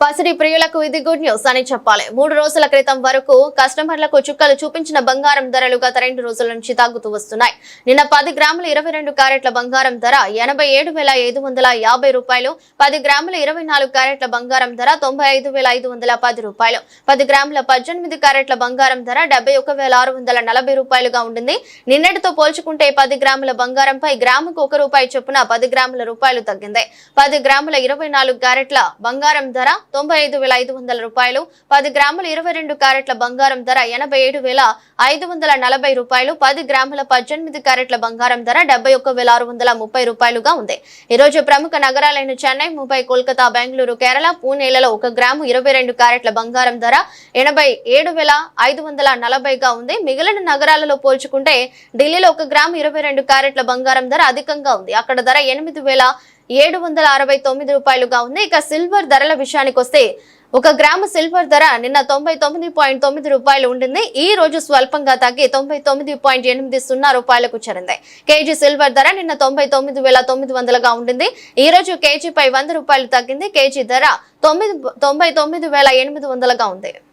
పసిడి ప్రియులకు ఇది గుడ్ న్యూస్ అని చెప్పాలి. 3 రోజుల క్రితం వరకు కస్టమర్లకు చుక్కలు చూపించిన బంగారం ధరలు గత 2 రోజుల నుంచి తగ్గుతూ వస్తున్నాయి. నిన్న 10 గ్రాముల 22 క్యారెట్ల బంగారం ధర 87,550 రూపాయలు, 10 గ్రాముల 24 క్యారెట్ల బంగారం ధర 95,510 రూపాయలు, 10 గ్రాముల 18 క్యారెట్ల బంగారం ధర 71,640 రూపాయలుగా ఉండింది. నిన్నటితో పోల్చుకుంటే 10 గ్రాముల బంగారంపై గ్రాముకు 1 రూపాయి చొప్పున 10 గ్రాముల రూపాయలు తగ్గింది. 10 గ్రాముల 24 క్యారెట్ల బంగారం ధర 95,500 రూపాయలు, 10 గ్రాముల 22 క్యారెట్ల బంగారం ధర 87,540 రూపాయలు, 10 గ్రాముల 18 క్యారెట్ల బంగారం ధర 71,630 రూపాయలుగా ఉంది. ఈ రోజు ప్రముఖ నగరాలైన చెన్నై, ముంబై, కోల్కతా, బెంగళూరు, కేరళ, పూణేలలో 1 గ్రాము 22 క్యారెట్ల బంగారం ధర 87,540గా ఉంది. మిగిలిన నగరాలలో పోల్చుకుంటే ఢిల్లీలో 1 గ్రాము 22 క్యారెట్ల బంగారం ధర అధికంగా ఉంది. అక్కడ ధర 8,769 రూపాయలుగా ఉంది. ఇక సిల్వర్ ధరల విషయానికి వస్తే 1 గ్రాము సిల్వర్ ధర నిన్న 99.9 రూపాయలు ఉండింది. ఈ రోజు స్వల్పంగా తగ్గి 99.80 రూపాయలకు చేరింది. కేజీ సిల్వర్ ధర నిన్న 99,900గా ఉండింది. ఈ రోజు కేజీపై 100 రూపాయలు తగ్గింది. కేజీ ధర 99,800గా ఉంది.